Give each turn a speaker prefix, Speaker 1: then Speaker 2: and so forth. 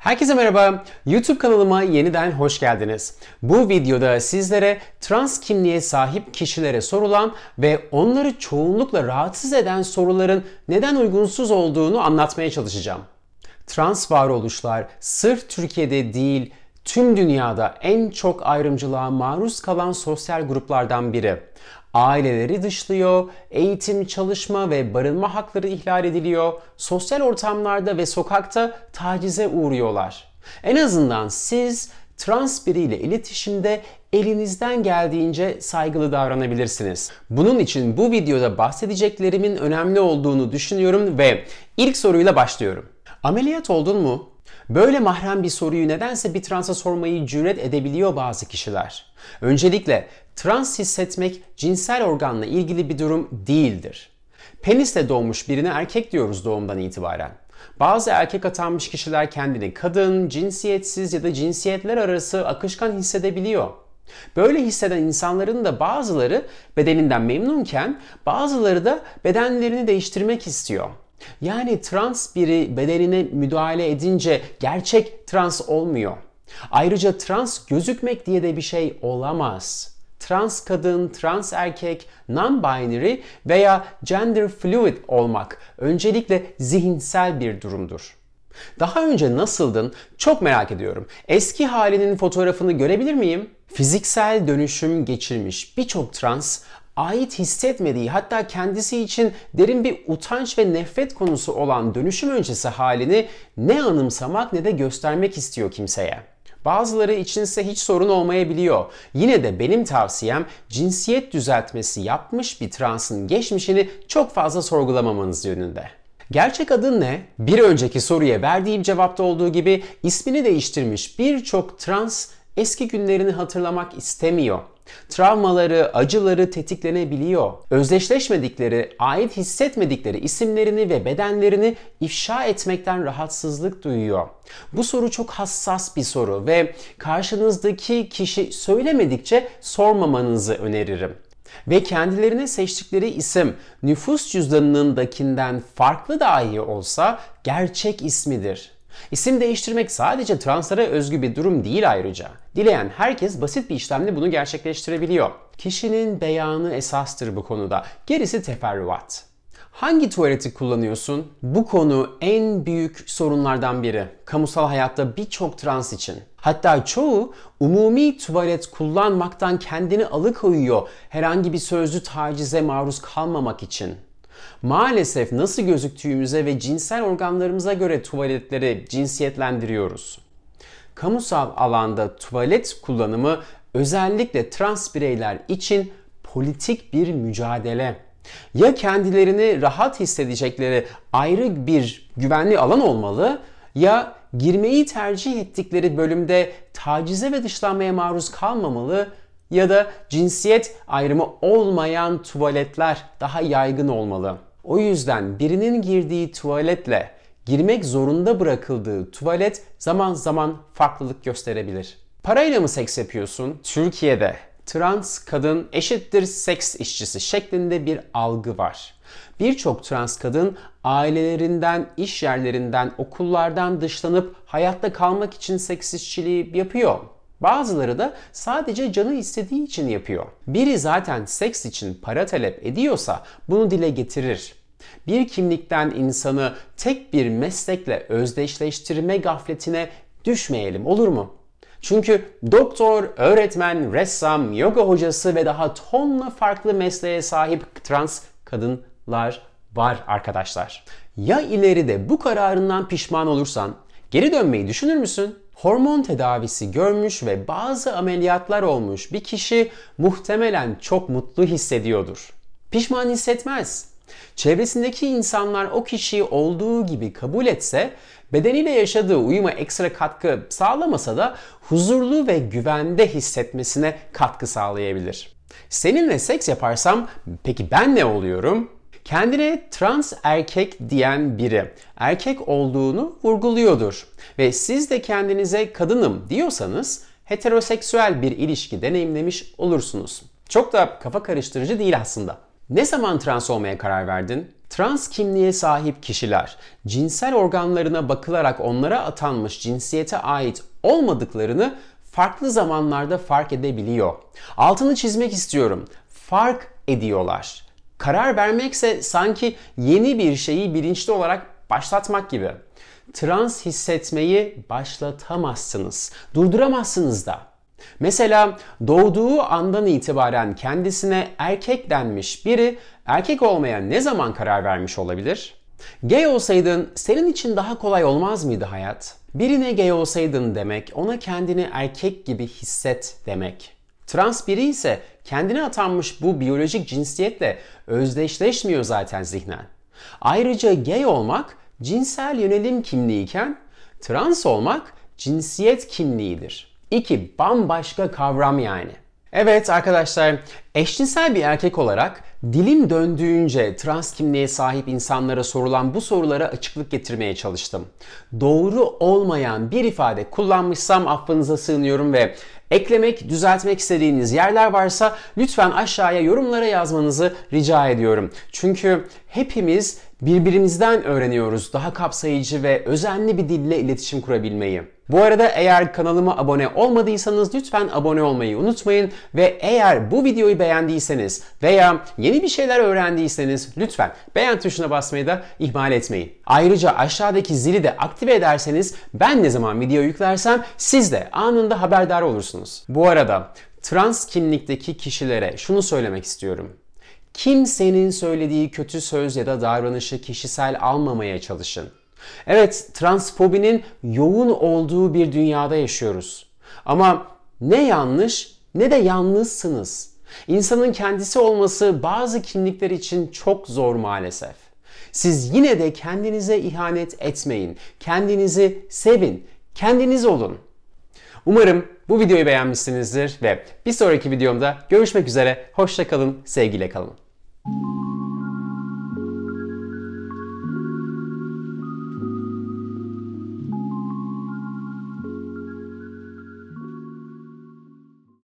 Speaker 1: Herkese merhaba, YouTube kanalıma yeniden hoş geldiniz. Bu videoda sizlere trans kimliğe sahip kişilere sorulan ve onları çoğunlukla rahatsız eden soruların neden uygunsuz olduğunu anlatmaya çalışacağım. Trans varoluşlar sırf Türkiye'de değil, tüm dünyada en çok ayrımcılığa maruz kalan sosyal gruplardan biri. Aileleri dışlıyor, eğitim, çalışma ve barınma hakları ihlal ediliyor, sosyal ortamlarda ve sokakta tacize uğruyorlar. En azından siz trans biriyle iletişimde elinizden geldiğince saygılı davranabilirsiniz. Bunun için bu videoda bahsedeceklerimin önemli olduğunu düşünüyorum ve ilk soruyla başlıyorum. Ameliyat oldun mu? Böyle mahrem bir soruyu nedense bir transa sormayı cüret edebiliyor bazı kişiler. Öncelikle trans hissetmek cinsel organla ilgili bir durum değildir. Penisle doğmuş birine erkek diyoruz doğumdan itibaren. Bazı erkek atanmış kişiler kendini kadın, cinsiyetsiz ya da cinsiyetler arası akışkan hissedebiliyor. Böyle hisseden insanların da bazıları bedeninden memnunken bazıları da bedenlerini değiştirmek istiyor. Yani trans biri bedenine müdahale edince gerçek trans olmuyor. Ayrıca trans gözükmek diye de bir şey olamaz. Trans kadın, trans erkek, non-binary veya gender fluid olmak öncelikle zihinsel bir durumdur. Daha önce nasıldın? Çok merak ediyorum. Eski halinin fotoğrafını görebilir miyim? Fiziksel dönüşüm geçirmiş birçok trans ait hissetmediği, hatta kendisi için derin bir utanç ve nefret konusu olan dönüşüm öncesi halini ne anımsamak ne de göstermek istiyor kimseye. Bazıları içinse hiç sorun olmayabiliyor. Yine de benim tavsiyem cinsiyet düzeltmesi yapmış bir transın geçmişini çok fazla sorgulamamanız yönünde. Gerçek adın ne? Bir önceki soruya verdiğim cevapta olduğu gibi ismini değiştirmiş birçok trans eski günlerini hatırlamak istemiyor. Travmaları, acıları tetiklenebiliyor. Özdeşleşmedikleri, ait hissetmedikleri isimlerini ve bedenlerini ifşa etmekten rahatsızlık duyuyor. Bu soru çok hassas bir soru ve karşınızdaki kişi söylemedikçe sormamanızı öneririm. Ve kendilerine seçtikleri isim nüfus cüzdanındakinden farklı dahi olsa gerçek ismidir. İsim değiştirmek sadece translara özgü bir durum değil ayrıca. Dileyen herkes basit bir işlemle bunu gerçekleştirebiliyor. Kişinin beyanı esastır bu konuda. Gerisi teferruat. Hangi tuvaleti kullanıyorsun? Bu konu en büyük sorunlardan biri. Kamusal hayatta birçok trans için. Hatta çoğu umumi tuvalet kullanmaktan kendini alıkoyuyor herhangi bir sözlü tacize maruz kalmamak için. Maalesef nasıl gözüktüğümüze ve cinsel organlarımıza göre tuvaletleri cinsiyetlendiriyoruz. Kamusal alanda tuvalet kullanımı özellikle trans bireyler için politik bir mücadele. Ya kendilerini rahat hissedecekleri ayrı bir güvenli alan olmalı ya girmeyi tercih ettikleri bölümde tacize ve dışlanmaya maruz kalmamalı ya da cinsiyet ayrımı olmayan tuvaletler daha yaygın olmalı. O yüzden birinin girdiği tuvaletle girmek zorunda bırakıldığı tuvalet zaman zaman farklılık gösterebilir. Parayla mı seks yapıyorsun? Türkiye'de trans kadın eşittir seks işçisi şeklinde bir algı var. Birçok trans kadın ailelerinden, iş yerlerinden, okullardan dışlanıp hayatta kalmak için seks işçiliği yapıyor. Bazıları da sadece canı istediği için yapıyor. Biri zaten seks için para talep ediyorsa bunu dile getirir. Bir kimlikten insanı tek bir meslekle özdeşleştirme gafletine düşmeyelim, olur mu? Çünkü doktor, öğretmen, ressam, yoga hocası ve daha tonla farklı mesleğe sahip trans kadınlar var arkadaşlar. Ya ileride bu kararından pişman olursan geri dönmeyi düşünür müsün? Hormon tedavisi görmüş ve bazı ameliyatlar olmuş bir kişi muhtemelen çok mutlu hissediyordur. Pişman hissetmez. Çevresindeki insanlar o kişiyi olduğu gibi kabul etse, bedeniyle yaşadığı uyuma ekstra katkı sağlamasa da huzurlu ve güvende hissetmesine katkı sağlayabilir. Seninle seks yaparsam peki ben ne oluyorum? Kendine trans erkek diyen biri erkek olduğunu vurguluyordur. Ve siz de kendinize kadınım diyorsanız heteroseksüel bir ilişki deneyimlemiş olursunuz. Çok da kafa karıştırıcı değil aslında. Ne zaman trans olmaya karar verdin? Trans kimliğe sahip kişiler cinsel organlarına bakılarak onlara atanmış cinsiyete ait olmadıklarını farklı zamanlarda fark edebiliyor. Altını çizmek istiyorum. Fark ediyorlar. Karar vermekse sanki yeni bir şeyi bilinçli olarak başlatmak gibi. Trans hissetmeyi başlatamazsınız. Durduramazsınız da. Mesela doğduğu andan itibaren kendisine erkek denmiş biri erkek olmaya ne zaman karar vermiş olabilir? Gay olsaydın senin için daha kolay olmaz mıydı hayat? Birine gay olsaydın demek ona kendini erkek gibi hisset demek. Trans biri ise kendine atanmış bu biyolojik cinsiyetle özdeşleşmiyor zaten zihnen. Ayrıca gay olmak cinsel yönelim kimliğiyken trans olmak cinsiyet kimliğidir. İki bambaşka kavram yani. Evet arkadaşlar, eşcinsel bir erkek olarak dilim döndüğünce trans kimliğe sahip insanlara sorulan bu sorulara açıklık getirmeye çalıştım. Doğru olmayan bir ifade kullanmışsam affınıza sığınıyorum ve eklemek, düzeltmek istediğiniz yerler varsa lütfen aşağıya yorumlara yazmanızı rica ediyorum. Çünkü hepimiz birbirimizden öğreniyoruz daha kapsayıcı ve özenli bir dille iletişim kurabilmeyi. Bu arada eğer kanalıma abone olmadıysanız lütfen abone olmayı unutmayın ve eğer bu videoyu beğendiyseniz veya yeni bir şeyler öğrendiyseniz lütfen beğen tuşuna basmayı da ihmal etmeyin. Ayrıca aşağıdaki zili de aktive ederseniz ben ne zaman video yüklersem siz de anında haberdar olursunuz. Bu arada trans kimlikteki kişilere şunu söylemek istiyorum. Kimsenin söylediği kötü söz ya da davranışı kişisel almamaya çalışın. Evet, transfobinin yoğun olduğu bir dünyada yaşıyoruz. Ama ne yanlış ne de yalnızsınız. İnsanın kendisi olması bazı kimlikler için çok zor maalesef. Siz yine de kendinize ihanet etmeyin. Kendinizi sevin. Kendiniz olun. Umarım bu videoyu beğenmişsinizdir ve bir sonraki videomda görüşmek üzere. Hoşça kalın, sevgiyle kalın.